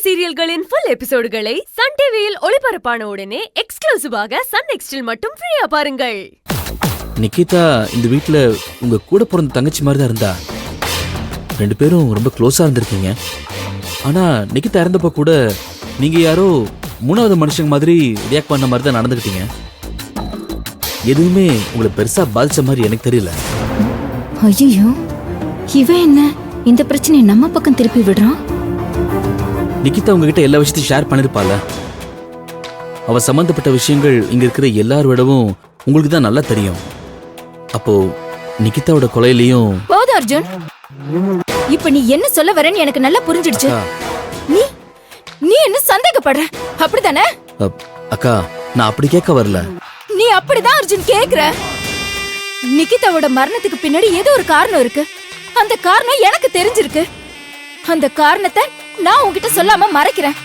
சீரியல்களின் full எபிசோடுகளை Sun டிவியில் ஒளிபரப்பான உடனே எக்ஸ்க்ளூசிவாக சன் நெக்ஸ்டில் மட்டும் ஃப்ரீயா பாருங்கள். நிகிதா இந்த வீட்ல உங்க கூட பிறந்த தங்கச்சி மாதிரி தான் இருந்தா. ரெண்டு பேரும் ரொம்ப க்ளோஸா இருந்திருக்கீங்க. ஆனா நிகிதா இறந்தப்ப கூட நீங்க யாரோ மூணாவது மனுஷங்க மாதிரி ரியாக்ட் பண்ண மாதிரி தான் நடந்துக்கிட்டீங்க. எதுவுமே உங்களை பெருசா பாதிச்ச மாதிரி எனக்கு தெரியல. ஐயோ, இவன் என்ன இந்த பிரச்சனையை நம்ம பக்கம் திருப்பி விடுறான்? நிகிதா உங்ககிட்ட எல்லா விஷயத்தையும் ஷேர் பண்ணிருப்பால. அவ சம்பந்தப்பட்ட விஷயங்கள் இங்க இருக்கிற எல்லாரோடவும் உங்களுக்கு தான் நல்லா தெரியும். அப்போ நிகிதாவோட கொலையிலையும் போதும் அர்ஜுன், இப்ப நீ என்ன சொல்ல வரேன்னு எனக்கு நல்லா புரிஞ்சிடுச்சு. நீ நீ என்ன சந்தேகப்படுற, அப்படிதானே? அக்கா, நான் அப்படி கேட்க வரல. நீ அப்படிதான் அர்ஜுன் கேக்குற. நிகிதாவோட மரணத்துக்கு பின்னாடி ஏதோ ஒரு காரணம் இருக்கு. அந்த காரணம் எனக்கு தெரிஞ்சிருக்கு. அந்த காரணத்தை நான் உன்கிட்ட சொல்லாம மறைக்கிறேன்.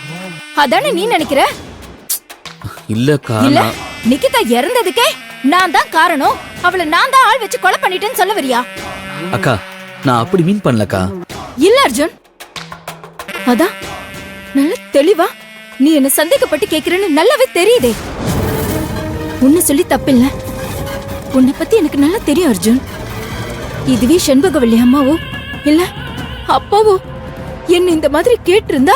அதானே நீ நினைக்கிற? இல்லக்கா, இல்ல, நிகிதா இறந்ததுக்கே நான் தான் காரணம், அவளை நான் தான் ஆள் வச்சு கொலை பண்ணிட்டேன்னு சொல்ல வரியா? அக்கா, நான் அப்படி மீன் பண்ணலக்கா. இல்ல அர்ஜுன், அதான் நல்ல தெளிவா நீ என்ன சந்தேகப்பட்டு கேக்குறேன்னு நல்லாவே தெரியுதே. உன்னை சொல்லி தப்பில்ல, உன்னை பத்தி எனக்கு நல்லா தெரியும் அர்ஜுன். இதுவே செண்பகவல்லி அம்மாவோ இல்ல அப்பாவோ என்ன இந்த மாதிரி கேட்டிருந்தா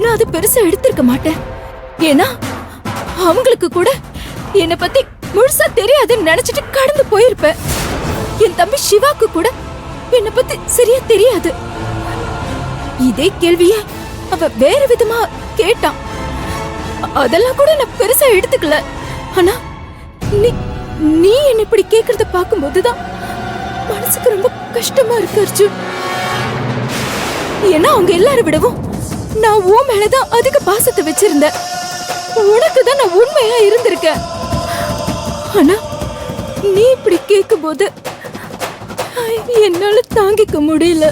நான் அது பெருசா எடுத்திருக்க மாட்டேன். ஏன்னா அவங்களுக்கு கூட என்னை பத்தி முழுசா தெரியாதுன்னு நினைச்சிட்டு கடந்து போயிருப்பேன். என் தம்பி சிவாக்கு கூட என்னை பத்தி சரியா தெரியாது. இதே கேள்விய அவ வேற விதமா கேட்டான். அதெல்லாம் கூட நான் பெருசா எடுத்துக்கல. ஆனா நீ என்ன இப்படி கேக்குறத பாக்கும்போதுதான் மனசுக்கு ரொம்ப கஷ்டமா இருக்கு அர்ஜுன். ஏன்னா அவங்க எல்லாரும் விடவும் நான் உன் மேலதான் அதிக பாசத்தை வச்சிருந்தேன். உனக்குதான் நான் உண்மையா இருந்திருக்கேன். ஆனா நீ இப்படி கேட்கும் போது என்னால தாங்கிக்க முடியல.